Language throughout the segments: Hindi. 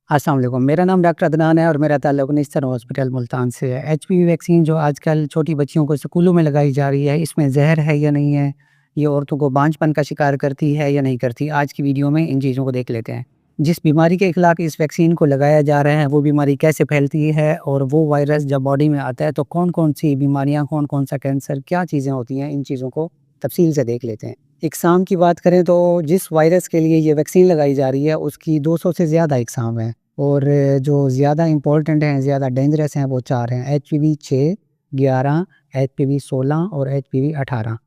अस्सलाम वालेकुम। मेरा नाम डॉक्टर अदनान है और मेरा ताल्लुक निस्तर हॉस्पिटल मुल्तान से है। एचपीवी वैक्सीन जो आजकल छोटी बच्चियों को स्कूलों में लगाई जा रही है, इसमें ज़हर है या नहीं है? ये औरतों को बांझपन का शिकार करती है या नहीं करती? आज की वीडियो में इन चीज़ों को देख लेते हैं। जिस बीमारी के खिलाफ इस वैक्सीन को लगाया जा रहा है, वो बीमारी कैसे फैलती है और वो वायरस जब बॉडी में आता है तो कौन-कौन सी बीमारियाँ, कौन-कौन सा कैंसर, क्या चीज़ें होती हैं, इन चीज़ों को तफ़सील से देख लेते हैं। इकसाम की बात करें तो जिस वायरस के लिए ये वैक्सीन लगाई जा रही है, उसकी 200 से ज़्यादा इकसाम हैं। और जो ज़्यादा इम्पोर्टेंट हैं, ज़्यादा डेंजरस हैं, वो 4 हैं। एचपीवी 6, 11, एचपीवी 16 और एचपीवी 18,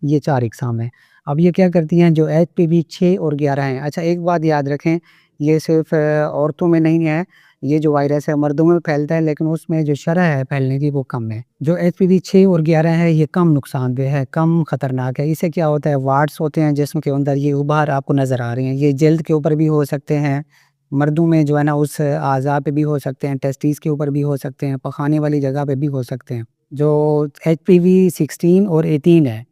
ये 4 इकसाम हैं। अब ये क्या करती हैं जो एचपीवी 6 और 11 हैं। अच्छा, एक बात याद रखें, ये सिर्फ़ औरतों में नहीं है, ये जो वायरस है मर्दों में फैलता है, लेकिन उसमें जो शरह है फैलने की वो कम है। जो एचपीवी 6 और 11 है, ये कम नुकसानदेह है, कम ख़तरनाक है। इससे क्या होता है, वार्ड्स होते हैं जिस्म के अंदर, ये उभार आपको नज़र आ रहे हैं, ये जल्द के ऊपर भी हो सकते हैं। मर्दों में जो है ना उस अज़ा पे भी हो सकते हैं, टेस्टिस के ऊपर भी हो सकते हैं, पखाने वाली जगह पे भी हो सकते हैं। जो एचपीवी 16 और 18 है,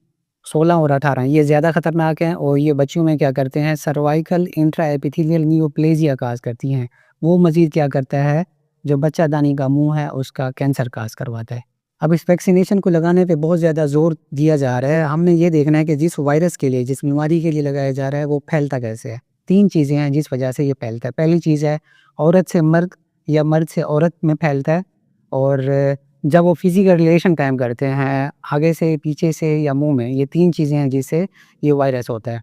16 और 18, ये ज़्यादा ख़तरनाक हैं और ये बच्चियों में क्या करते हैं, सर्वाइकल इंट्रा एपिथेलियल नियोप्लेज़िया काज़ करती हैं। वो मज़ीद क्या करता है, जो बच्चादानी का मुँह है उसका कैंसर काज़ करवाता है। अब इस वैक्सीनेशन को लगाने पे बहुत ज़्यादा ज़ोर दिया जा रहा है। हमने ये देखना है कि जिस वायरस के लिए, जिस बीमारी के लिए लगाया जा रहा है, वो फैलता कैसे है। 3 चीज़ें हैं जिस वजह से ये फैलता है। पहली चीज़ है, औरत से मर्द या मर्द से औरत में फैलता है। और जब वो फिज़िकल रिलेशन कायम करते हैं, आगे से, पीछे से या मुँह में, ये 3 चीज़ें हैं जिससे ये वायरस होता है।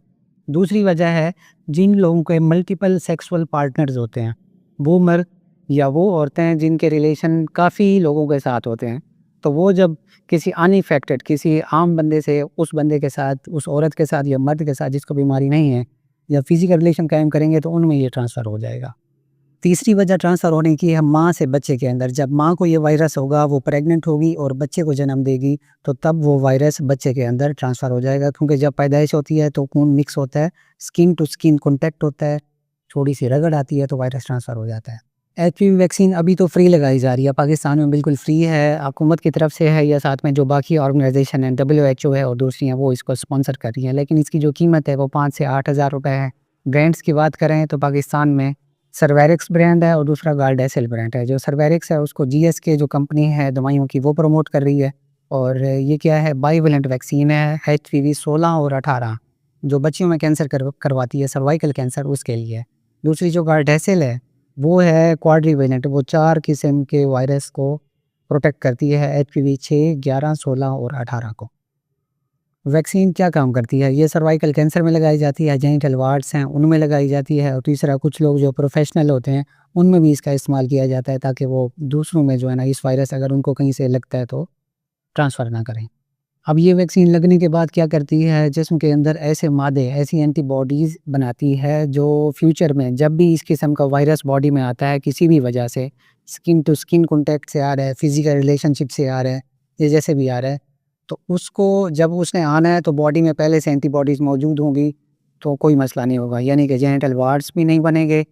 दूसरी वजह है, जिन लोगों के मल्टीपल सेक्सुअल पार्टनर्स होते हैं, वो मर्द या वो औरतें हैं जिनके रिलेशन काफ़ी लोगों के साथ होते हैं, तो वो जब किसी अनइन्फेक्टेड, किसी आम बंदे से, उस बंदे के साथ, उस औरत के साथ या मर्द के साथ जिसको बीमारी नहीं है, या फिज़िकल रिलेशन कायम करेंगे तो उनमें ये ट्रांसफ़र हो जाएगा। तीसरी वजह ट्रांसफ़र होने की है माँ से बच्चे के अंदर। जब माँ को ये वायरस होगा, वो प्रेग्नेंट होगी और बच्चे को जन्म देगी, तो तब वो वायरस बच्चे के अंदर ट्रांसफ़र हो जाएगा, क्योंकि जब पैदाइश होती है तो खून मिक्स होता है, स्किन टू स्किन कॉन्टैक्ट होता है, थोड़ी-सी रगड़ आती है तो वायरस ट्रांसफ़र हो जाता है। एचपीवी वैक्सीन अभी तो फ्री लगाई जा रही है, पाकिस्तान में बिल्कुल फ्री है, हुकूमत की तरफ से है, या साथ में जो बाकी ऑर्गनाइज़ेशन है, डब्ल्यूएचओ है और दूसरी हैं, वो इसको स्पॉन्सर कर रही हैं। लेकिन इसकी जो कीमत है वो 5 से 8,000 रुपए है। ब्रांड्स की बात करें तो पाकिस्तान में सर्वेरिक्स ब्रांड है और दूसरा गार्डेसिल ब्रांड है। जो सर्वेरिक्स है उसको जीएसके जो कंपनी है दवाइयों की, वो प्रमोट कर रही है। और ये क्या है, बाइवेलेंट वैक्सीन है, एचपीवी 16 और 18, जो बच्चियों में कैंसर करवाती है, सर्वाइकल कैंसर, उसके लिए है। दूसरी जो गार्डेसिल है, वो है क्वाड्रीवेलेंट, वो 4 किस्म के वायरस को प्रोटेक्ट करती है, एचपीवी 6, 11, 16 और 18 को। वैक्सीन क्या काम करती है? ये सर्वाइकल कैंसर में लगाई जाती है, जेनिटल वार्ड्स हैं उनमें लगाई जाती है, और तीसरा कुछ लोग जो प्रोफेशनल होते हैं उनमें भी इसका इस्तेमाल किया जाता है, ताकि वो दूसरों में जो है ना इस वायरस अगर उनको कहीं से लगता है तो ट्रांसफ़र ना करें। अब ये वैक्सीन लगने के बाद क्या करती है, जिस्म के अंदर ऐसे मादे, ऐसी एंटीबॉडीज़ बनाती है जो फ्यूचर में जब भी इस किस्म का वायरस बॉडी में आता है, किसी भी वजह से, स्किन टू स्किन कॉन्टैक्ट से आ रहा है, फिज़िकल रिलेशनशिप से आ रहा है, ये जैसे भी आ रहा है, तो उसको जब उसने आना है तो बॉडी में पहले से एंटीबॉडीज़ मौजूद होंगी, तो कोई मसला नहीं होगा। यानी कि जेनिटल वार्ड्स भी नहीं बनेंगे,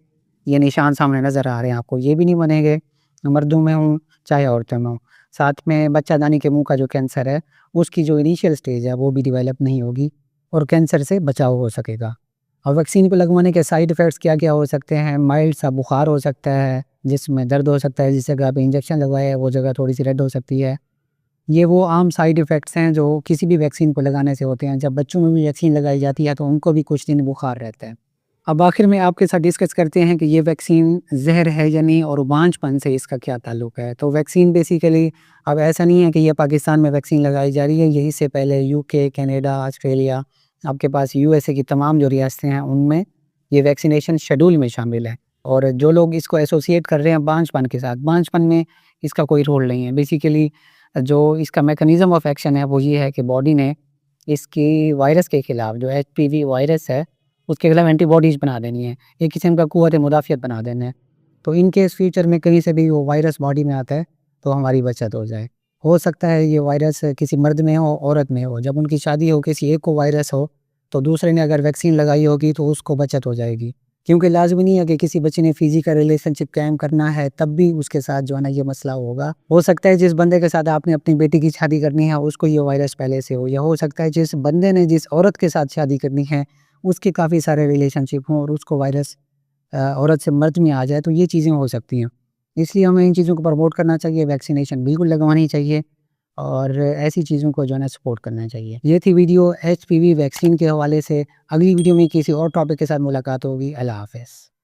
ये निशान सामने नज़र आ रहे हैं आपको, ये भी नहीं बनेंगे, मर्दों में हों चाहे औरतों में हों। साथ में बच्चादानी के मुँह का जो कैंसर है, उसकी जो इनिशियल स्टेज है वो भी डेवलप नहीं होगी और कैंसर से बचाव हो सकेगा। और वैक्सीन को लगवाने के साइड इफ़ेक्ट्स क्या-क्या हो सकते हैं, माइल्ड सा बुखार हो सकता है, जिसमें दर्द हो सकता है, जिस जगह पे इंजेक्शन लगवाया है वो जगह थोड़ी-सी रेड हो सकती है। ये वो आम साइड इफ़ेक्ट्स हैं जो किसी भी वैक्सीन को लगाने से होते हैं। जब बच्चों में भी वैक्सीन लगाई जाती है तो उनको भी कुछ दिन बुखार रहता है। अब आखिर में आपके साथ डिस्कस करते हैं कि ये वैक्सीन ज़हर है या नहीं और बांझपन से इसका क्या ताल्लुक है। तो वैक्सीन बेसिकली, अब ऐसा नहीं है कि ये पाकिस्तान में वैक्सीन लगाई जा रही है, यहीं से पहले यूके, कनाडा, ऑस्ट्रेलिया, आपके पास यूएसए की तमाम जो रियासतें हैं उनमें ये वैक्सीनेशन शेड्यूल में शामिल है। और जो लोग इसको एसोसिएट कर रहे हैं बांझपन के साथ, बांझपन में इसका कोई रोल नहीं है। बेसिकली जो इसका मैकेनिज़्म ऑफ एक्शन है वो ये है कि बॉडी ने इसकी वायरस के खिलाफ, जो एचपीवी वायरस है, उसके खिलाफ एंटीबॉडीज़ बना देनी है, एक किस्म का क़ुव्वत मुदाफ़ियत बना देना है। तो इन केस फ्यूचर में कहीं से भी वो वायरस बॉडी में आता है तो हमारी बचत हो जाए। हो सकता है ये वायरस किसी मर्द में हो, औरत में हो, जब उनकी शादी हो किसी एक को वायरस हो तो दूसरे ने अगर वैक्सीन लगाई होगी तो उसको बचत हो जाएगी। क्योंकि लाज़मी नहीं है कि किसी बच्चे ने फिज़िकल रिलेशनशिप कायम करना है तब भी उसके साथ जो है ना ये मसला होगा। हो सकता है जिस बंदे के साथ आपने अपनी बेटी की शादी करनी है उसको ये वायरस पहले से हो, या हो सकता है जिस बंदे ने जिस औरत के साथ शादी करनी है उसके काफ़ी सारे रिलेशनशिप हों और उसको वायरस औरत से मर्द में आ जाए तो ये चीज़ें हो सकती हैं। इसलिए हमें इन चीज़ों को प्रमोट करना चाहिए, वैक्सीनेशन बिल्कुल लगवानी चाहिए और ऐसी चीज़ों को जो है ना सपोर्ट करना चाहिए। ये थी वीडियो एचपीवी वैक्सीन के हवाले से। अगली वीडियो में किसी और टॉपिक के साथ मुलाकात होगी। अल्लाह हाफ़िज़।